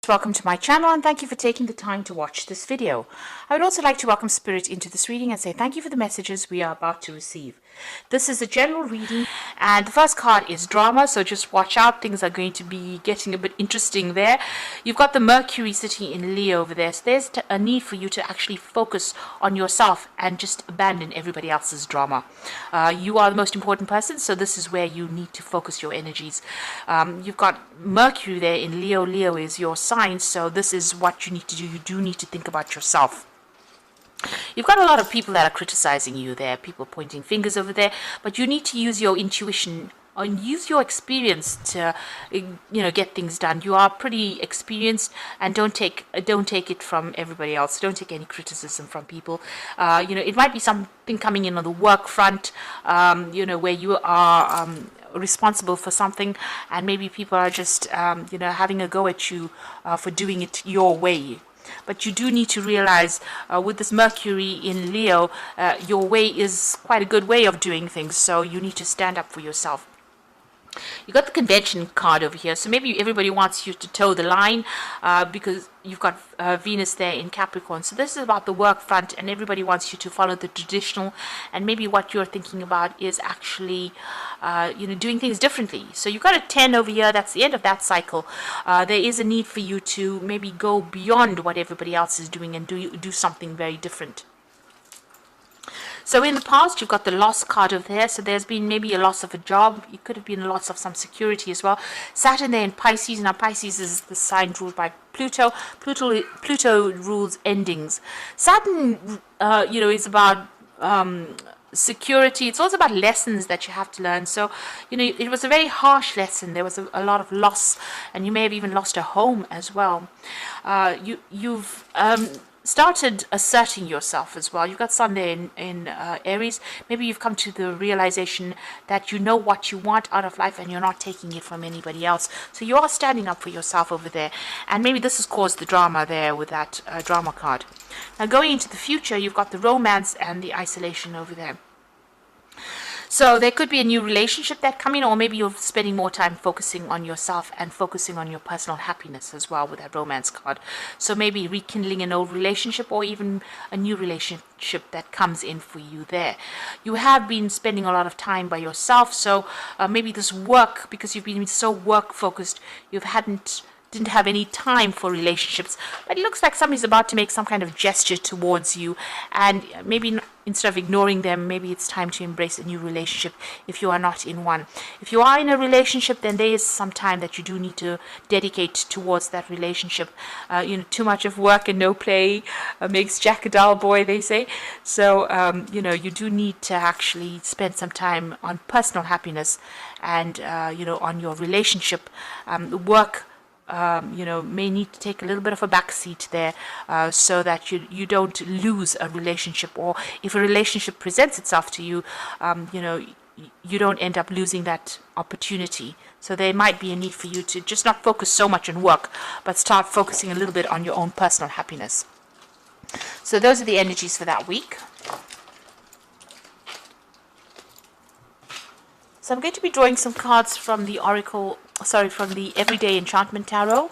Welcome to my channel and thank you for taking the time to watch this video. I would also like to welcome Spirit into this reading and say thank you for the messages we are about to receive. This is a general reading and the first card is drama, so just watch out. Things are going to be getting a bit interesting there. You've got the Mercury sitting in Leo over there, so there's a need for you to actually focus on yourself and just abandon everybody else's drama. You are the most important person, so this is where you need to focus your energies. You've got Mercury there in Leo. Leo is your sign, so this is what you need to do. You do need to think about yourself. You've got a lot of people that are criticizing you there, people pointing fingers over there, but you need to use your intuition and use your experience to get things done. You are pretty experienced, and don't take it from everybody else. Don't take any criticism from people. It might be something coming in on the work front, where you are responsible for something, and maybe people are just having a go at you for doing it your way. But you do need to realize with this Mercury in Leo, your way is quite a good way of doing things, so you need to stand up for yourself. You got the convention card over here, so maybe everybody wants you to toe the line because you've got Venus there in Capricorn. So this is about the work front, and everybody wants you to follow the traditional, and maybe what you're thinking about is actually doing things differently. So you've got a 10 over here. That's the end of that cycle. There is a need for you to maybe go beyond what everybody else is doing and do something very different. So in the past, you've got the loss card over there. So there's been maybe a loss of a job. It could have been a loss of some security as well. Saturn there in Pisces. Now Pisces is the sign ruled by Pluto. Pluto rules endings. Saturn, is about security. It's also about lessons that you have to learn. So, it was a very harsh lesson. There was a lot of loss, and you may have even lost a home as well. You've started asserting yourself as well. You've got Sun there in Aries. Maybe you've come to the realization that you know what you want out of life and you're not taking it from anybody else. So you are standing up for yourself over there. And maybe this has caused the drama there with that drama card. Now going into the future, you've got the romance and the isolation over there. So there could be a new relationship that come in, or maybe you're spending more time focusing on yourself and focusing on your personal happiness as well with that romance card. So maybe rekindling an old relationship, or even a new relationship that comes in for you there. You have been spending a lot of time by yourself, so maybe this work, because you've been so work focused, didn't have any time for relationships. But it looks like somebody's about to make some kind of gesture towards you, and maybe instead of ignoring them, maybe it's time to embrace a new relationship if you are not in one. If you are in a relationship, then there is some time that you do need to dedicate towards that relationship. Too much of work and no play makes Jack a dull boy, they say. So you do need to actually spend some time on personal happiness and on your relationship. Work may need to take a little bit of a backseat there, so that you don't lose a relationship, or if a relationship presents itself to you, you don't end up losing that opportunity. So there might be a need for you to just not focus so much on work, but start focusing a little bit on your own personal happiness. So those are the energies for that week. So I'm going to be drawing some cards from the from the Everyday Enchantment Tarot.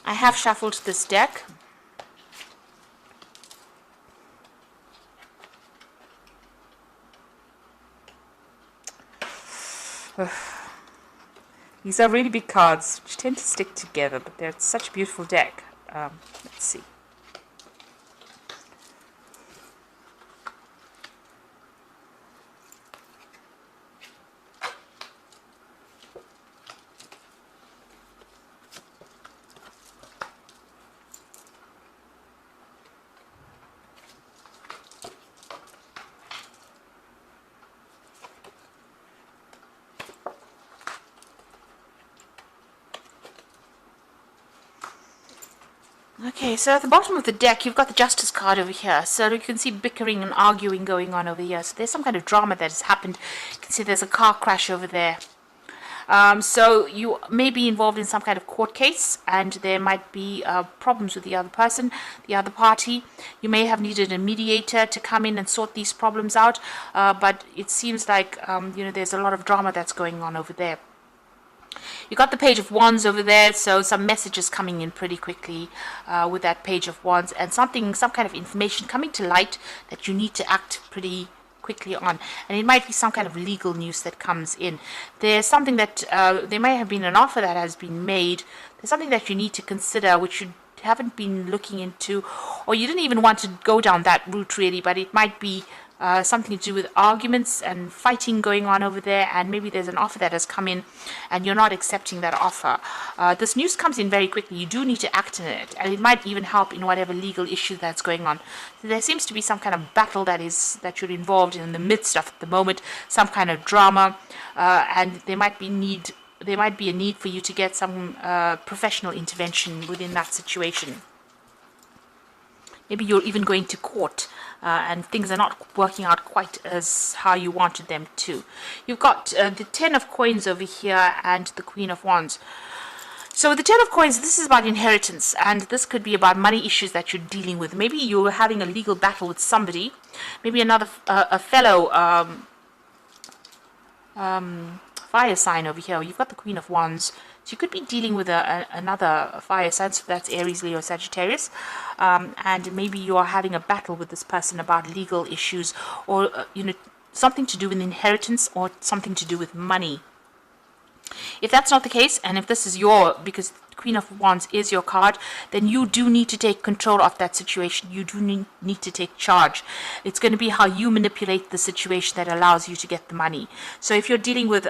I have shuffled this deck. These are really big cards, which tend to stick together, but they're such a beautiful deck. Let's see. Okay, so at the bottom of the deck, you've got the Justice card over here. So you can see bickering and arguing going on over here. So there's some kind of drama that has happened. You can see there's a car crash over there. So you may be involved in some kind of court case, and there might be problems with the other person, the other party. You may have needed a mediator to come in and sort these problems out, but it seems like there's a lot of drama that's going on over there. You got the Page of Wands over there, so some messages coming in pretty quickly with that Page of Wands, and some kind of information coming to light that you need to act pretty quickly on. And it might be some kind of legal news that comes in. There's something that there may have been an offer that has been made. There's something that you need to consider, which you haven't been looking into, or you didn't even want to go down that route really, but it might be something to do with arguments and fighting going on over there, and maybe there's an offer that has come in and you're not accepting that offer. This news comes in very quickly. You do need to act on it, and it might even help in whatever legal issue that's going on. So there seems to be some kind of battle that you're involved in the midst of at the moment, some kind of drama, and there might be a need for you to get some professional intervention within that situation. Maybe you're even going to court and things are not working out quite as how you wanted them to. You've got the Ten of Coins over here and the Queen of Wands. So with the Ten of Coins, this is about inheritance, and this could be about money issues that you're dealing with. Maybe you're having a legal battle with somebody, maybe another a fellow fire sign over here. You've got the Queen of Wands. So you could be dealing with another fire sign, so that's Aries, Leo, Sagittarius, and maybe you are having a battle with this person about legal issues, or something to do with inheritance, or something to do with money. If that's not the case, and if this is because Queen of Wands is your card, then you do need to take control of that situation. You do need to take charge. It's going to be how you manipulate the situation that allows you to get the money. So if you're dealing with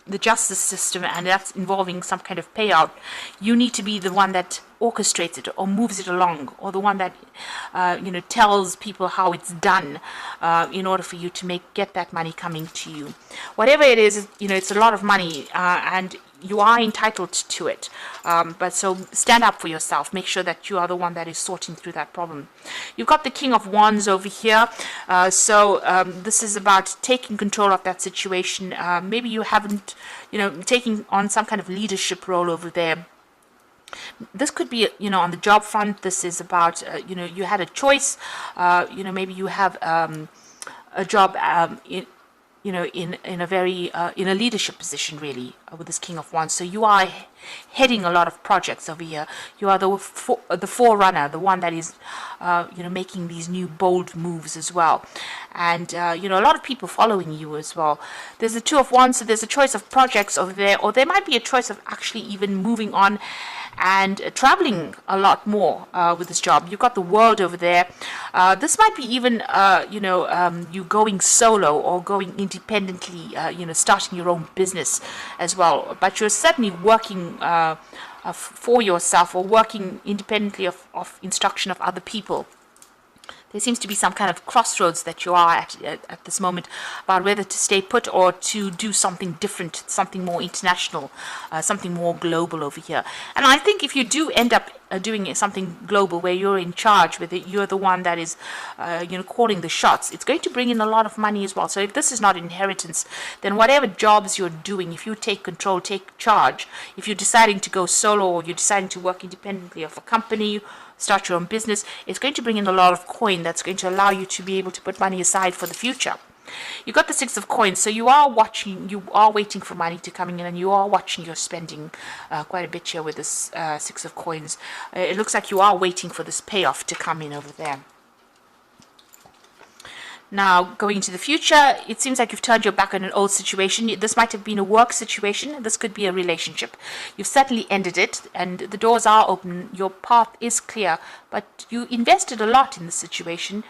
the justice system and that's involving some kind of payout, you need to be the one that orchestrates it or moves it along, or the one that tells people how it's done in order for you to get that money coming to you. Whatever it is, it's a lot of money, and you are entitled to it, but so stand up for yourself. Make sure that you are the one that is sorting through that problem. You've got the King of Wands over here, so this is about taking control of that situation. Maybe you haven't taking on some kind of leadership role over there. This could be on the job front. This is about you had a choice. Maybe you have a job in a very in a leadership position really with this King of Wands. So you are heading a lot of projects over here. You are the forerunner, the one that is making these new bold moves as well, and a lot of people following you as well. There's the Two of Wands, so there's a choice of projects over there, or there might be a choice of actually even moving on and traveling a lot more with this job. You've got the World over there. This might be even you going solo or going independently, starting your own business as well, but you're certainly working for yourself or working independently of instruction of other people. There seems to be some kind of crossroads that you are at this moment about whether to stay put or to do something different, something more international, something more global over here. And I think if you do end up doing something global where you're in charge with it, you're the one that is calling the shots, it's going to bring in a lot of money as well. So if this is not inheritance, then whatever jobs you're doing, if you take control, take charge, if you're deciding to go solo or you're deciding to work independently of a company, start your own business, it's going to bring in a lot of coin that's going to allow you to be able to put money aside for the future. You got the Six of Coins, so you are waiting for money to come in, and you are watching your spending quite a bit here with this Six of Coins. It looks like you are waiting for this payoff to come in over there. Now, going into the future, it seems like you've turned your back on an old situation. This might have been a work situation. This could be a relationship. You've certainly ended it, and the doors are open. Your path is clear, but you invested a lot in this situation,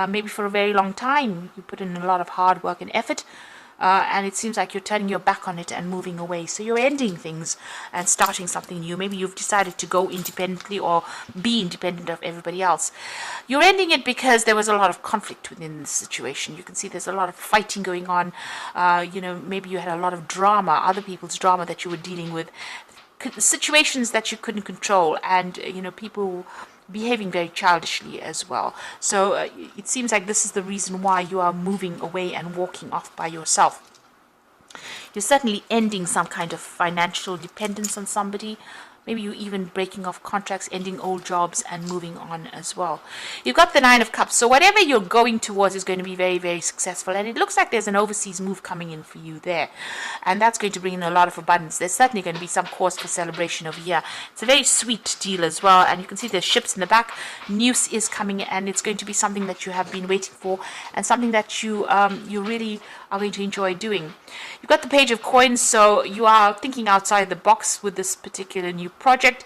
maybe for a very long time. You put in a lot of hard work and effort, and it seems like you're turning your back on it and moving away. So you're ending things and starting something new. Maybe you've decided to go independently or be independent of everybody else. You're ending it because there was a lot of conflict within the situation. You can see there's a lot of fighting going on. Maybe you had a lot of drama, other people's drama that you were dealing with, situations that you couldn't control, and people behaving very childishly as well. So it seems like this is the reason why you are moving away and walking off by yourself. You're certainly ending some kind of financial dependence on somebody. Maybe you even breaking off contracts, ending old jobs, and moving on as well. You've got the Nine of Cups. So whatever you're going towards is going to be very, very successful. And it looks like there's an overseas move coming in for you there. And that's going to bring in a lot of abundance. There's certainly going to be some cause for celebration over here. It's a very sweet deal as well. And you can see there's ships in the back. News is coming, and it's going to be something that you have been waiting for, and something that you really are going to enjoy doing. You've got the Page of Coins, so you are thinking outside the box with this particular new project,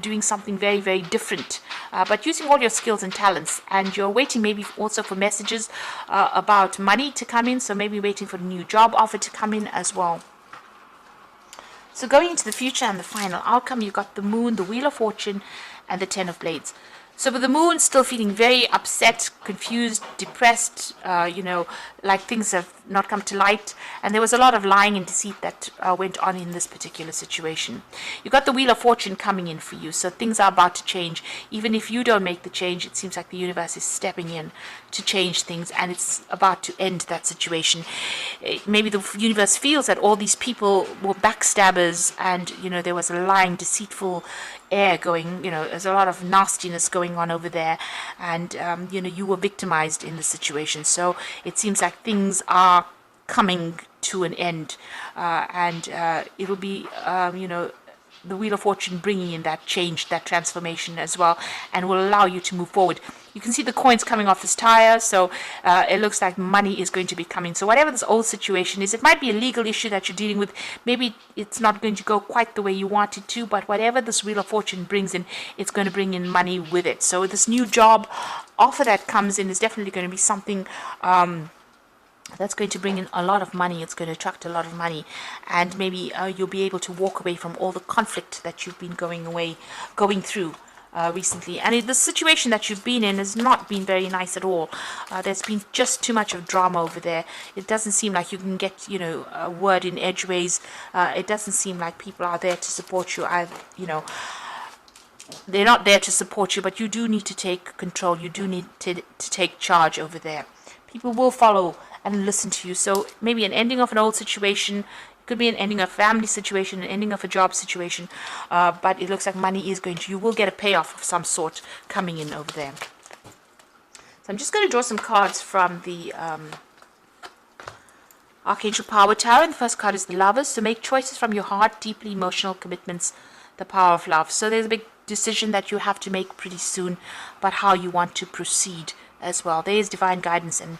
doing something very, very different, but using all your skills and talents. And you're waiting maybe also for messages about money to come in, so maybe waiting for a new job offer to come in as well. So going into the future and the final outcome, you've got the Moon, the Wheel of Fortune, and the Ten of Blades. So with the Moon still feeling very upset, confused, depressed, like things have not come to light. And there was a lot of lying and deceit that went on in this particular situation. You've got the Wheel of Fortune coming in for you. So things are about to change. Even if you don't make the change, it seems like the universe is stepping in to change things. And it's about to end that situation. Maybe the universe feels that all these people were backstabbers, and, there was a lying, deceitful air going, there's a lot of nastiness going on over there, and you were victimized in the situation. So it seems like things are coming to an end, and it'll be the Wheel of Fortune bringing in that change, that transformation as well, and will allow you to move forward. You can see the coins coming off this tire, so it looks like money is going to be coming. So whatever this old situation is, it might be a legal issue that you're dealing with. Maybe it's not going to go quite the way you want it to, but whatever this Wheel of Fortune brings in, it's going to bring in money with it. So this new job offer that comes in is definitely going to be something that's going to bring in a lot of money. It's going to attract a lot of money, and maybe you'll be able to walk away from all the conflict that you've been going through recently. And the situation that you've been in has not been very nice at all. There's been just too much of drama over there. It doesn't seem like you can get a word in edgeways. It doesn't seem like people are there to support you. They're not there to support you, but you do need to take control. You do need to take charge over there. People will follow and listen to you. So maybe an ending of an old situation, it could be an ending of a family situation, an ending of a job situation, but it looks like money is you will get a payoff of some sort coming in over there. So I'm just going to draw some cards from the Archangel Power Tower. And the first card is the Lovers. So make choices from your heart, deeply emotional commitments, the power of love. So there's a big decision that you have to make pretty soon about how you want to proceed as well. There is divine guidance, and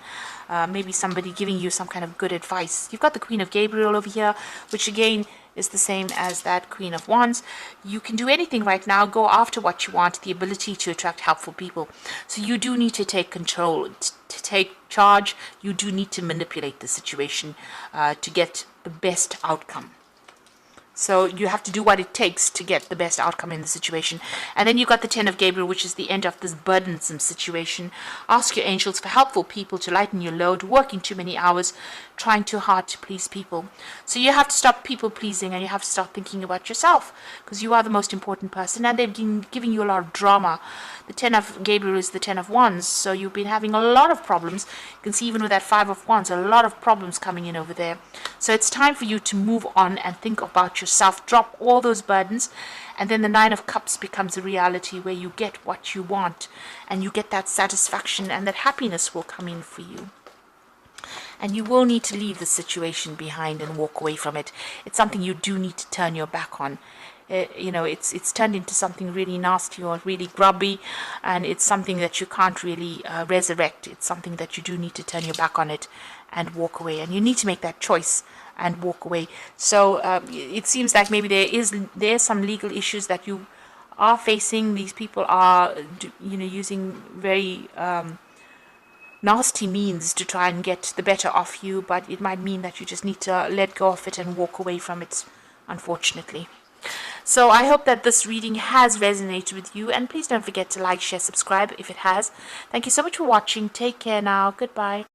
maybe somebody giving you some kind of good advice. You've got the Queen of Gabriel over here, which again is the same as that Queen of Wands. You can do anything right now. Go after what you want, the ability to attract helpful people. So you do need to take control, to take charge. You do need to manipulate the situation to get the best outcome. So you have to do what it takes to get the best outcome in the situation. And then you've got the Ten of Gabriel, which is the end of this burdensome situation. Ask your angels for helpful people to lighten your load, working too many hours, trying too hard to please people. So you have to stop people pleasing, and you have to start thinking about yourself, because you are the most important person, and they've been giving you a lot of drama. The Ten of Gabriel is the Ten of Wands, so you've been having a lot of problems. You can see even with that Five of Wands, a lot of problems coming in over there. So it's time for you to move on and think about yourself. Drop all those burdens, and then the Nine of Cups becomes a reality where you get what you want, and you get that satisfaction, and that happiness will come in for you. And you will need to leave the situation behind and walk away from it. It's something you do need to turn your back on. It's turned into something really nasty or really grubby, and it's something that you can't really resurrect. It's something that you do need to turn your back on it and walk away, and you need to make that choice and walk away. So it seems like maybe there's some legal issues that you are facing. These people are using very nasty means to try and get the better of you, but it might mean that you just need to let go of it and walk away from it, unfortunately. So I hope that this reading has resonated with you, and please don't forget to like, share, subscribe if it has. Thank you so much for watching. Take care now. Goodbye.